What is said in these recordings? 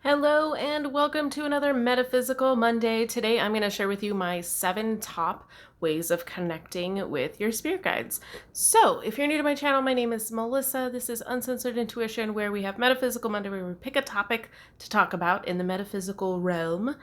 Hello and welcome to another Metaphysical Monday. Today I'm going to share with you my 7 top ways of connecting with your spirit guides. So, if you're new to my channel, my name is Melissa. This is Uncensored Intuition, where we have Metaphysical Monday, where we pick a topic to talk about in the metaphysical realm.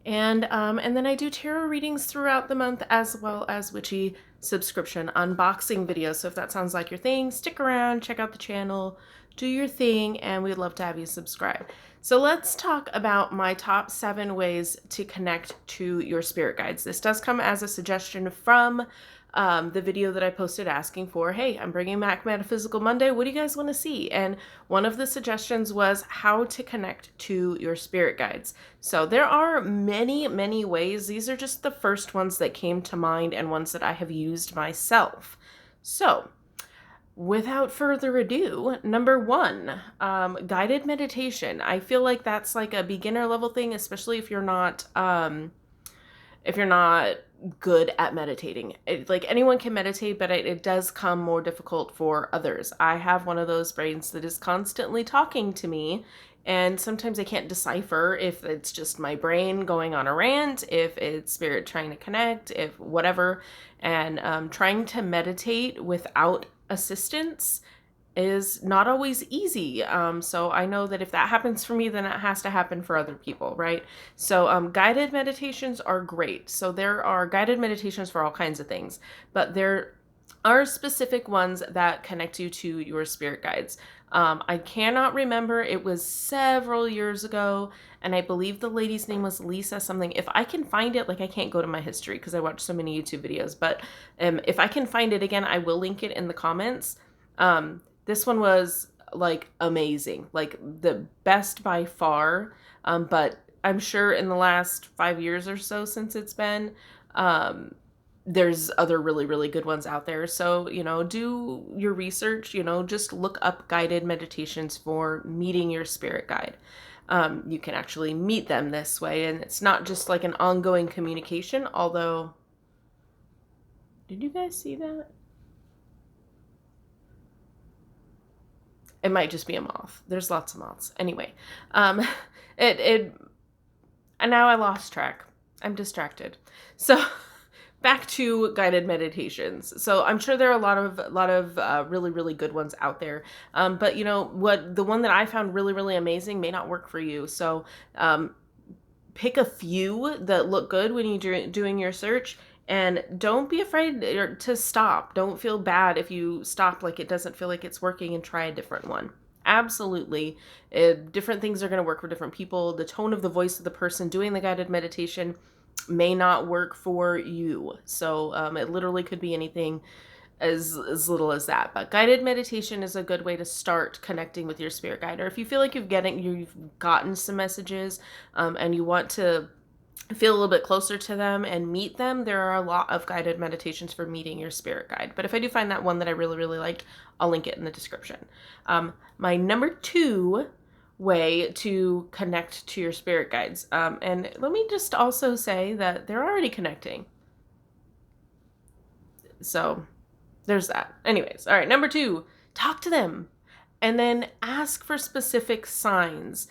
And then I do tarot readings throughout the month, as well as witchy subscription unboxing videos. So if that sounds like your thing, stick around, check out the channel, do your thing, and we'd love to have you subscribe. So let's talk about my top 7 ways to connect to your spirit guides. This does come as a suggestion from the video that I posted asking for, hey, I'm bringing back Metaphysical Monday. What do you guys want to see? And one of the suggestions was how to connect to your spirit guides. So there are many, many ways. These are just the first ones that came to mind and ones that I have used myself. So without further ado, number 1, guided meditation. I feel like that's like a beginner level thing, especially if you're not good at meditating. Like anyone can meditate, but it does come more difficult for others. I have one of those brains that is constantly talking to me, and sometimes I can't decipher if it's just my brain going on a rant, if it's spirit trying to connect, if whatever. And trying to meditate without assistance is not always easy. So I know that if that happens for me, then it has to happen for other people, right? So guided meditations are great. So there are guided meditations for all kinds of things, but there are specific ones that connect you to your spirit guides. I cannot remember. It was several years ago, and I believe the lady's name was Lisa something. If I can find it, like I can't go to my history because I watch so many YouTube videos, but if I can find it again, I will link it in the comments. This one was like amazing, like the best by far. But I'm sure in the last 5 years or so since it's been, there's other really, really good ones out there. So, do your research, just look up guided meditations for meeting your spirit guide. You can actually meet them this way, and it's not just like an ongoing communication, although, did you guys see that? It might just be a moth. There's lots of moths. Anyway, and now I lost track. I'm distracted. So back to guided meditations. So I'm sure there are a lot of really, really good ones out there. But the one that I found really, really amazing may not work for you. So pick a few that look good when you're doing your search. And don't be afraid to stop. Don't feel bad if you stop, like it doesn't feel like it's working, and try a different one. Absolutely. Different things are going to work for different people. The tone of the voice of the person doing the guided meditation may not work for you. So it literally could be anything as little as that. But guided meditation is a good way to start connecting with your spirit guide. Or if you feel like you've gotten some messages and you want to feel a little bit closer to them and meet them, there are a lot of guided meditations for meeting your spirit guide. But if I do find that one that I really, really liked, I'll link it in the description. My number 2 way to connect to your spirit guides. And let me just also say that they're already connecting. So there's that. Anyways, all right, number 2, talk to them and then ask for specific signs.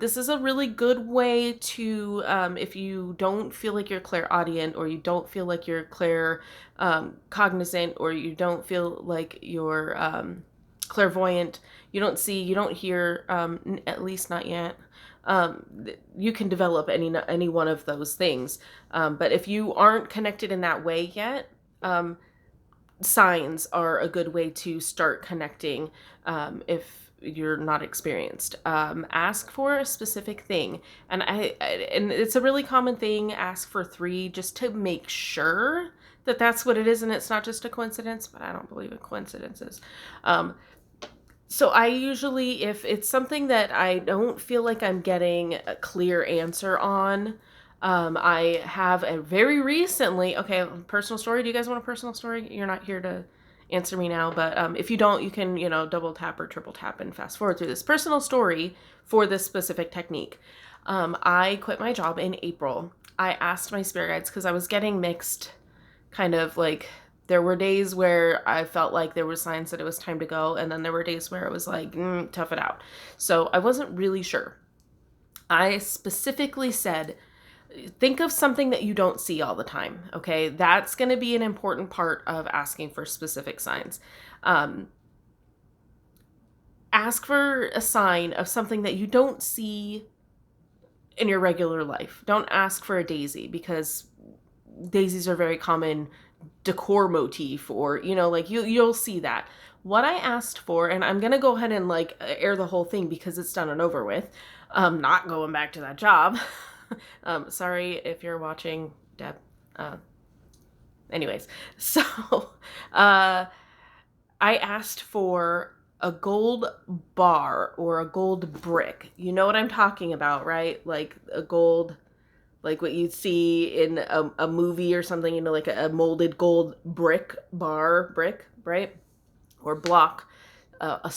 This is a really good way to, if you don't feel like you're clairaudient, or you don't feel like you're cognizant, or you don't feel like you're clairvoyant, you don't see, you don't hear, at least not yet. You can develop any one of those things. But if you aren't connected in that way yet, signs are a good way to start connecting. If you're not experienced, ask for a specific thing, and it's a really common thing. Ask for 3 just to make sure that that's what it is, and it's not just a coincidence. But I don't believe in coincidences. So I usually, if it's something that I don't feel like I'm getting a clear answer on, I have a very recently, okay, personal story. Do you guys want a personal story? You're not here to answer me now, but if you don't, you can, double tap or triple tap and fast forward through this personal story for this specific technique. I quit my job in April. I asked my spirit guides because I was getting mixed, kind of like, there were days where I felt like there were signs that it was time to go, and then there were days where it was like, tough it out. So I wasn't really sure. I specifically said, think of something that you don't see all the time, okay? That's going to be an important part of asking for specific signs. Ask for a sign of something that you don't see in your regular life. Don't ask for a daisy, because daisies are very common decor motif, or like you'll see that. What I asked for, and I'm gonna go ahead and like air the whole thing because it's done and over with. Not going back to that job. Sorry if you're watching, Deb. Anyways, so uh I asked for a gold bar or a gold brick. You know what I'm talking about, right? Like a gold, like what you'd see in a movie or something, like a molded gold brick, right? Or block. A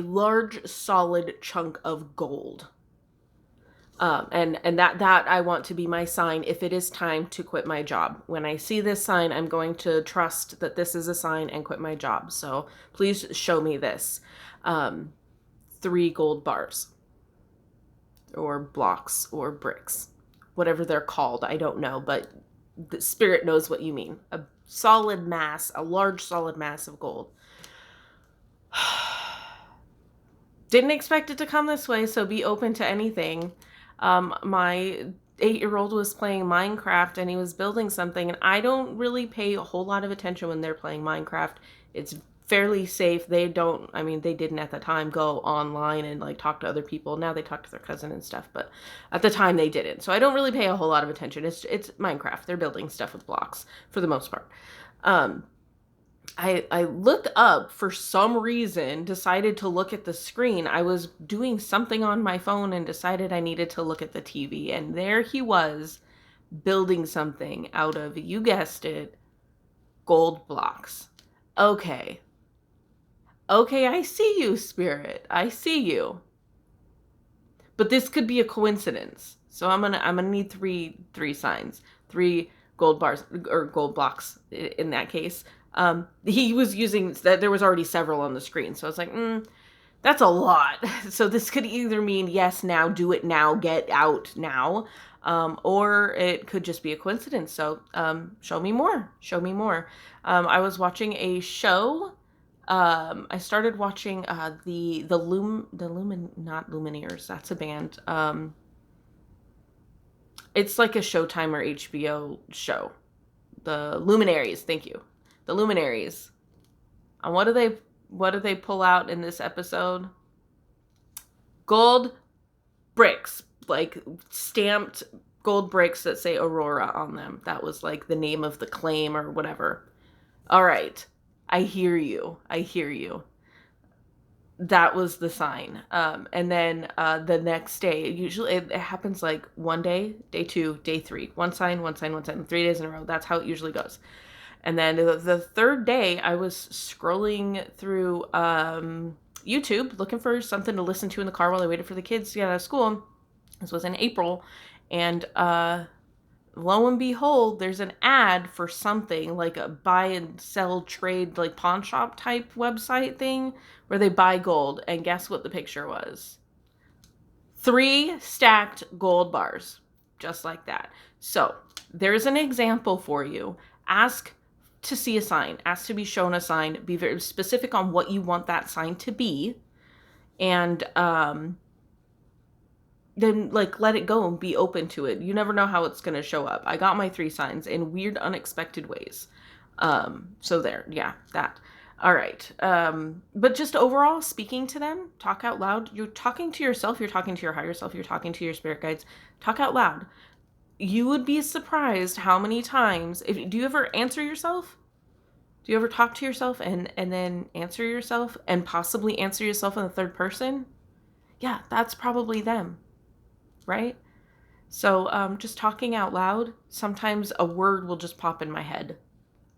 large solid chunk of gold. And that I want to be my sign if it is time to quit my job. When I see this sign, I'm going to trust that this is a sign and quit my job. So please show me this. 3 gold bars or blocks or bricks, whatever they're called. I don't know, but the spirit knows what you mean. A large solid mass of gold. Didn't expect it to come this way, so be open to anything. My 8-year-old was playing Minecraft and he was building something, and I don't really pay a whole lot of attention when they're playing Minecraft. It's fairly safe. They didn't at the time go online and like talk to other people. Now they talk to their cousin and stuff, but at the time they didn't. So I don't really pay a whole lot of attention. It's Minecraft. They're building stuff with blocks for the most part. I looked up for some reason, decided to look at the screen. I was doing something on my phone and decided I needed to look at the TV. And there he was building something out of, you guessed it, gold blocks. Okay, I see you, Spirit. I see you. But this could be a coincidence. So I'm gonna need three signs, 3 gold bars or gold blocks in that case. He was using that. There was already several on the screen. So I was like, that's a lot. So this could either mean yes, now, do it now, get out now. Or it could just be a coincidence. So, show me more. I was watching a show. I started watching, not Lumineers. That's a band. It's like a Showtime or HBO show. The Luminaries. Thank you. The Luminaries. And what do they pull out in this episode? Gold bricks, like stamped gold bricks that say Aurora on them. That was like the name of the claim or whatever. All right. I hear you. That was the sign. And then the next day, usually it happens like one day, day 2, day 3. One sign, 3 days in a row. That's how it usually goes. And then the third day, I was scrolling through YouTube looking for something to listen to in the car while I waited for the kids to get out of school. This was in April. And lo and behold, there's an ad for something like a buy and sell trade, like pawn shop type website thing where they buy gold. And guess what the picture was? 3 stacked gold bars, just like that. So there's an example for you. Ask to see a sign, ask to be shown a sign, be very specific on what you want that sign to be, and then like let it go and be open to it. You never know how it's going to show up. I got my 3 signs in weird, unexpected ways. So there, yeah, that. All right. But just overall, speaking to them, talk out loud. You're talking to yourself, you're talking to your higher self, you're talking to your spirit guides. Talk out loud. You would be surprised how many times, do you ever answer yourself? Do you ever talk to yourself and then answer yourself and possibly answer yourself in the third person? Yeah, that's probably them, right? So just talking out loud, sometimes a word will just pop in my head.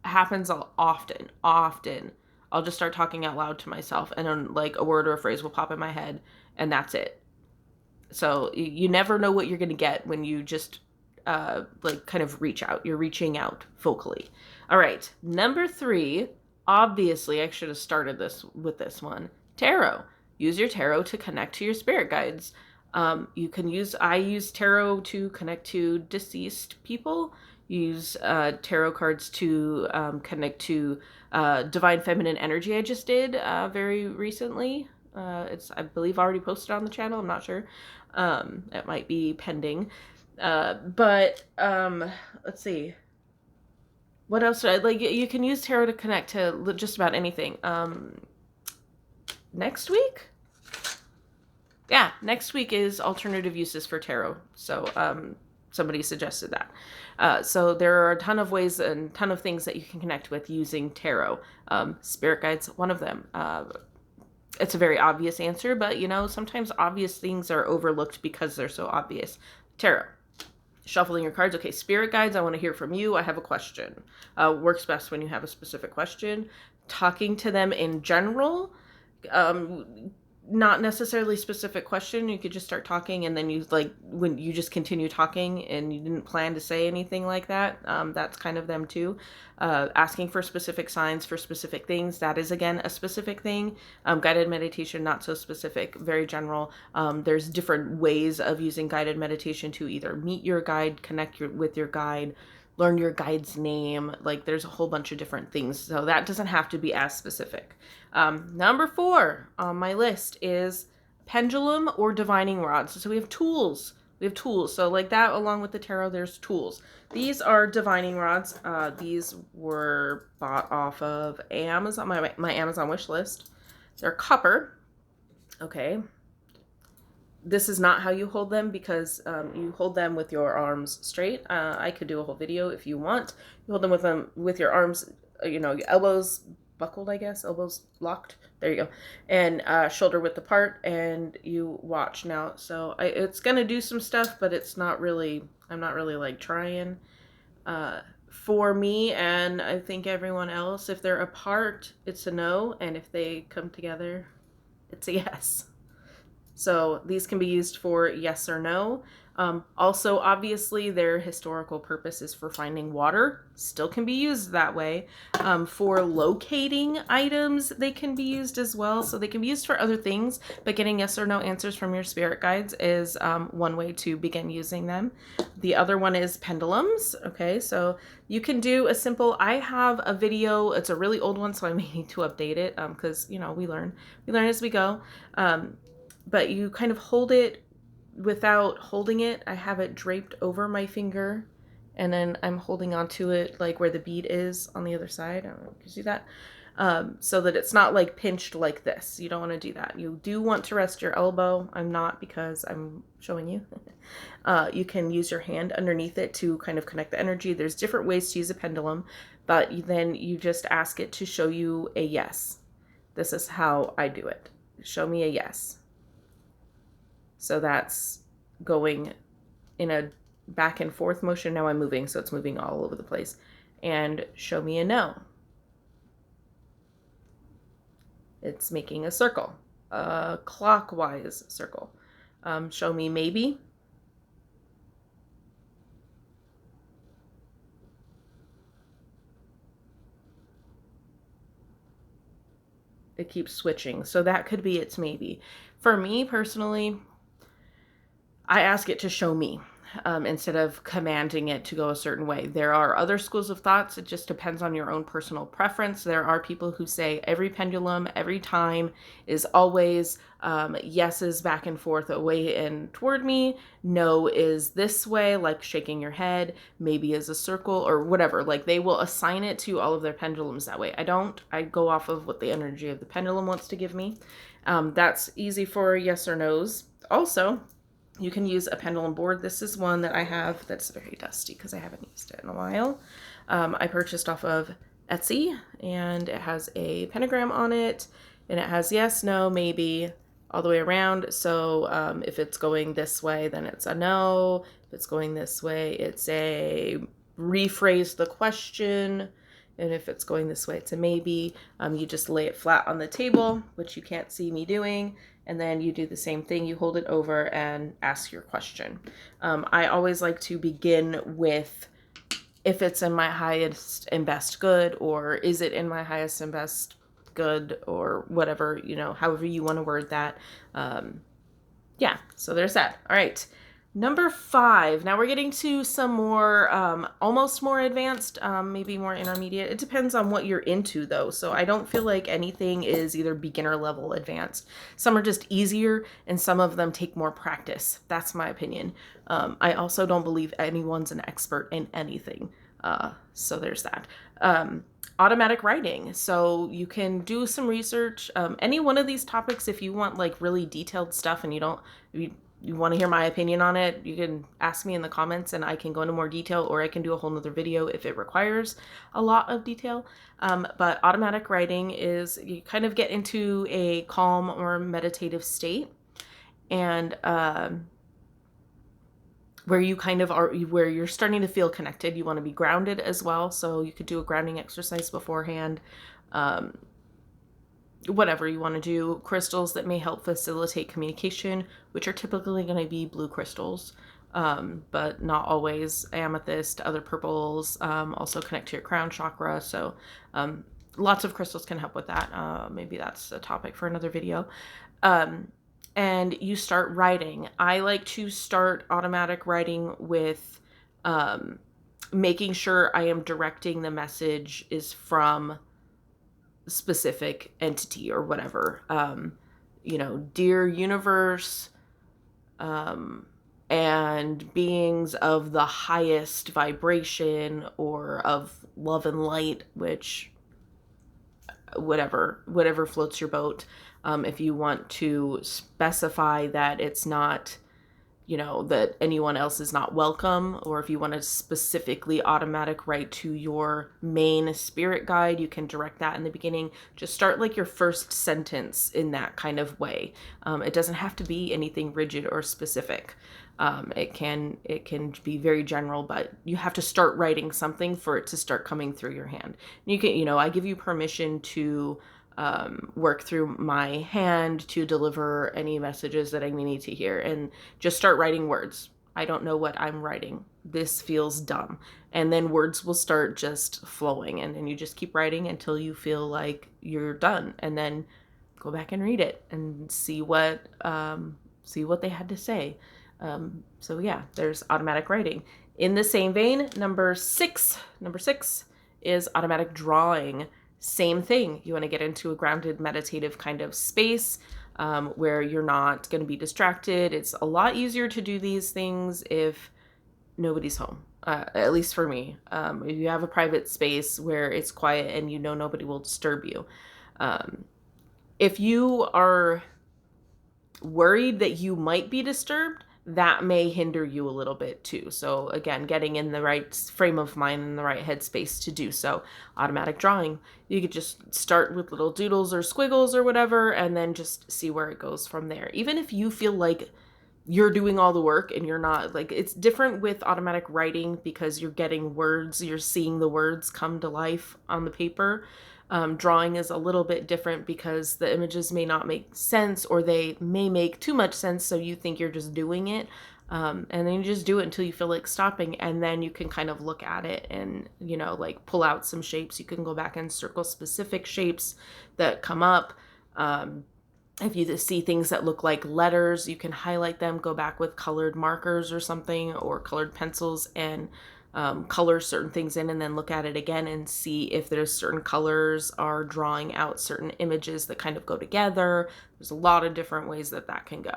It happens often. I'll just start talking out loud to myself and then like a word or a phrase will pop in my head and that's it. So you never know what you're going to get when you just like kind of reach out. You're reaching out vocally. All right. Number 3, obviously I should have started this with this one. Tarot. Use your tarot to connect to your spirit guides. I use tarot to connect to deceased people. Use tarot cards to connect to divine feminine energy. I just did very recently. It's, I believe, already posted on the channel. I'm not sure. It might be pending. But let's see. What else? Like, you can use tarot to connect to just about anything. Next week? Yeah, next week is alternative uses for tarot. So somebody suggested that. So there are a ton of ways and ton of things that you can connect with using tarot. Spirit guides, one of them. It's a very obvious answer, but you know, sometimes obvious things are overlooked because they're so obvious. Tarot. Shuffling your cards. Okay, spirit guides, I want to hear from you. I have a question. Works best when you have a specific question. Talking to them in general. Not necessarily specific question. You could just start talking, and then you, like, when you just continue talking and you didn't plan to say anything like that, that's kind of them too. Asking for specific signs for specific things, that is again a specific thing. Guided meditation, not so specific, very general. There's different ways of using guided meditation to either meet your guide, connect with your guide, learn your guide's name. Like, there's a whole bunch of different things, so that doesn't have to be as specific. Number 4 on my list is pendulum or divining rods. So we have tools. So like that, along with the tarot, there's tools. These are divining rods. These were bought off of Amazon, my Amazon wish list. They're copper. Okay. This is not how you hold them, because you hold them with your arms straight. I could do a whole video if you want. You hold them with your arms, your elbows buckled, I guess, elbows locked. There you go. And shoulder width apart, and you watch now. So it's gonna do some stuff, but it's not really, I'm not really like trying. For me, and I think everyone else, if they're apart, it's a no, and if they come together, it's a yes. So these can be used for yes or no. Also, obviously, their historical purpose is for finding water. Still can be used that way. For locating items, they can be used as well. So they can be used for other things, but getting yes or no answers from your spirit guides is one way to begin using them. The other one is pendulums. Okay, so you can do a simple, I have a video, it's a really old one, so I may need to update it because, we learn as we go. But you kind of hold it without holding it. I have it draped over my finger, and then I'm holding onto it like where the bead is on the other side. I don't know if you can see that. So that it's not like pinched like this. You don't want to do that. You do want to rest your elbow. I'm not, because I'm showing you. You can use your hand underneath it to kind of connect the energy. There's different ways to use a pendulum, but then you just ask it to show you a yes. This is how I do it. Show me a yes. So that's going in a back and forth motion. Now I'm moving, so it's moving all over the place. And show me a no. It's making a circle, a clockwise circle. Show me maybe. It keeps switching. So that could be its maybe. For me personally, I ask it to show me instead of commanding it to go a certain way. There are other schools of thoughts. It just depends on your own personal preference. There are people who say every pendulum, every time, is always yeses back and forth, away and toward me. No is this way, like shaking your head. Maybe is a circle or whatever. Like, they will assign it to all of their pendulums that way. I don't. I go off of what the energy of the pendulum wants to give me. That's easy for yes or no's. Also, you can use a pendulum board. This is one that I have that's very dusty because I haven't used it in a while. I purchased off of Etsy, and it has a pentagram on it, and it has yes, no, maybe, all the way around. So if it's going this way, then it's a no. If it's going this way, it's a rephrase the question. And if it's going this way, it's a maybe. You just lay it flat on the table, which you can't see me doing. And then you do the same thing. You hold it over and ask your question. I always like to begin with, if it's in my highest and best good, or is it in my highest and best good, or whatever, however you want to word that. yeah, so there's that. All right. Number 5. Now we're getting to some more, almost more advanced, maybe more intermediate. It depends on what you're into, though. So I don't feel like anything is either beginner level advanced. Some are just easier, and some of them take more practice. That's my opinion. I also don't believe anyone's an expert in anything. So there's that. Automatic writing. So you can do some research. Any one of these topics, if you want like really detailed stuff and you want to hear my opinion on it, you can ask me in the comments and I can go into more detail, or I can do a whole nother video if it requires a lot of detail. But automatic writing is you kind of get into a calm or meditative state, and where you kind of are, where you're starting to feel connected. You want to be grounded as well. So you could do a grounding exercise beforehand. Whatever you want to do. Crystals that may help facilitate communication, which are typically going to be blue crystals, but not always. Amethyst, other purples, also connect to your crown chakra. So lots of crystals can help with that. Maybe that's a topic for another video. And you start writing. I like to start automatic writing with making sure I am directing the message is from specific entity or whatever. Dear universe, and beings of the highest vibration or of love and light, which whatever floats your boat. If you want to specify that it's not, that anyone else is not welcome, or if you want to specifically automatic write to your main spirit guide, you can direct that in the beginning. Just start like your first sentence in that kind of way. It doesn't have to be anything rigid or specific. It can be very general, but you have to start writing something for it to start coming through your hand. You can, I give you permission to work through my hand to deliver any messages that I need to hear, and just start writing words. I don't know what I'm writing. This feels dumb. And then words will start just flowing, and then you just keep writing until you feel like you're done, and then go back and read it and see what they had to say. So yeah, there's automatic writing. In the same vein, number six is automatic drawing. Same thing. You want to get into a grounded meditative kind of space where you're not going to be distracted. It's a lot easier to do these things if nobody's home, at least for me. If you have a private space where it's quiet and nobody will disturb you. If you are worried that you might be disturbed, that may hinder you a little bit too. So again, getting in the right frame of mind and the right headspace to do so. Automatic drawing. You could just start with little doodles or squiggles or whatever, and then just see where it goes from there. Even if you feel like you're doing all the work and you're not, like, it's different with automatic writing because you're getting words, you're seeing the words come to life on the paper. Drawing is a little bit different because the images may not make sense, or they may make too much sense, so you think you're just doing it. And then you just do it until you feel like stopping, and then you can kind of look at it and, like pull out some shapes. You can go back and circle specific shapes that come up. If you see things that look like letters, you can highlight them, go back with colored markers or something, or colored pencils, and color certain things in, and then look at it again and see if there's certain colors are drawing out certain images that kind of go together. There's a lot of different ways that can go.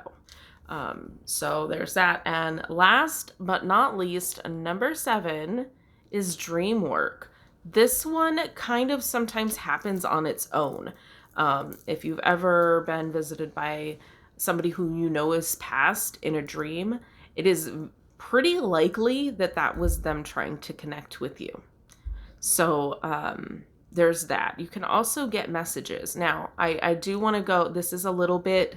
So there's that. And last but not least, number 7 is dream work. This one kind of sometimes happens on its own. If you've ever been visited by somebody who is passed in a dream, it is pretty likely that was them trying to connect with you. So there's that. You can also get messages. Now, I do want to go, this is a little bit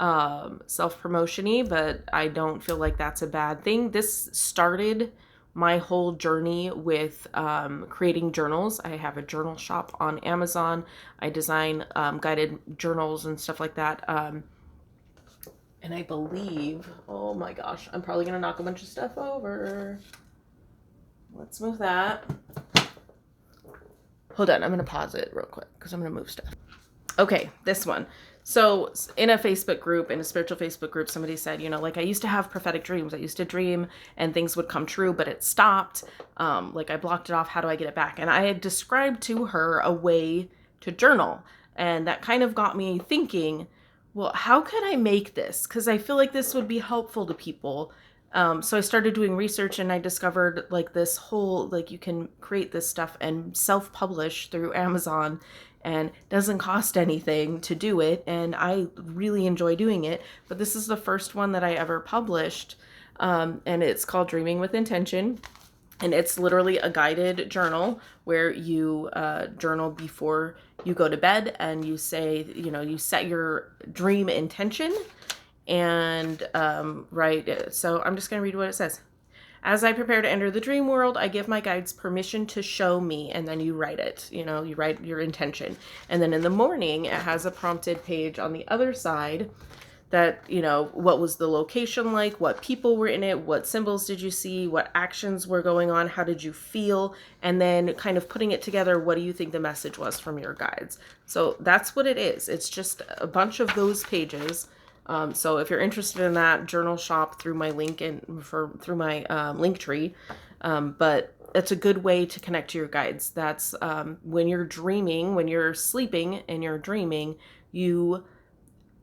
self-promotion-y, but I don't feel like that's a bad thing. This started my whole journey with creating journals. I have a journal shop on Amazon. I design guided journals and stuff like that. And I believe, oh my gosh, I'm probably going to knock a bunch of stuff over. Let's move that. Hold on, I'm going to pause it real quick because I'm going to move stuff. Okay, this one. So in a Facebook group, in a spiritual Facebook group, somebody said, like, I used to have prophetic dreams. I used to dream and things would come true, but it stopped. Like, I blocked it off. How do I get it back? And I had described to her a way to journal. And that kind of got me thinking, well, how could I make this? Because I feel like this would be helpful to people. So I started doing research and I discovered like this whole, like, you can create this stuff and self-publish through Amazon, and it doesn't cost anything to do it. And I really enjoy doing it. But this is the first one that I ever published. And it's called Dreaming with Intention. And it's literally a guided journal where you journal before you go to bed, and you say, you set your dream intention and write. So I'm just going to read what it says. As I prepare to enter the dream world, I give my guides permission to show me, and then you write it. You write your intention. And then in the morning, it has a prompted page on the other side that, what was the location like, what people were in it, what symbols did you see, what actions were going on, how did you feel, and then kind of putting it together, what do you think the message was from your guides? So that's what it is. It's just a bunch of those pages. So if you're interested in that, journal shop through my link and through my link tree. But it's a good way to connect to your guides. That's when you're dreaming, when you're sleeping and you're dreaming, you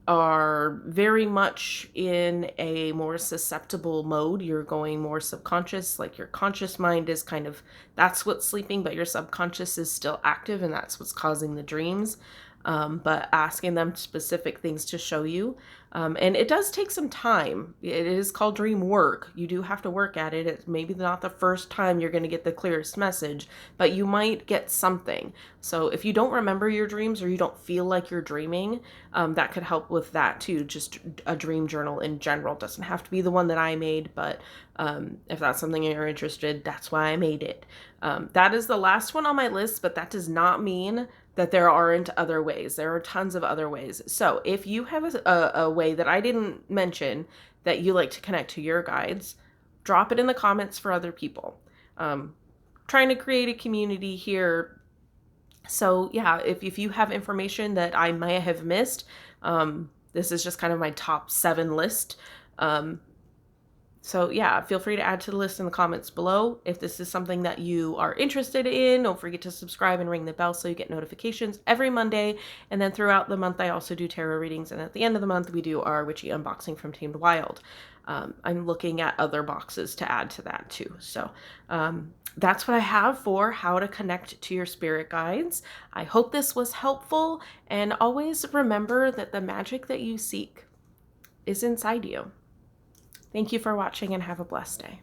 are very much in a more susceptible mode. You're going more subconscious, like your conscious mind is kind of, that's what's sleeping, but your subconscious is still active, and that's what's causing the dreams. But asking them specific things to show you. And it does take some time. It is called dream work. You do have to work at it. It's maybe not the first time you're going to get the clearest message, but you might get something. So if you don't remember your dreams, or you don't feel like you're dreaming, that could help with that too. Just a dream journal in general. It doesn't have to be the one that I made, but if that's something you're interested, that's why I made it. That is the last one on my list, but that does not mean that there aren't other ways. There are tons of other ways. So if you have a way that I didn't mention that you like to connect to your guides, drop it in the comments for other people. Trying to create a community here. So yeah, if you have information that I might have missed, this is just kind of my top 7 list. So yeah, feel free to add to the list in the comments below. If this is something that you are interested in, don't forget to subscribe and ring the bell so you get notifications every Monday. And then throughout the month, I also do tarot readings. And at the end of the month, we do our witchy unboxing from Tamed Wild. I'm looking at other boxes to add to that too. So that's what I have for how to connect to your spirit guides. I hope this was helpful. And always remember that the magic that you seek is inside you. Thank you for watching, and have a blessed day.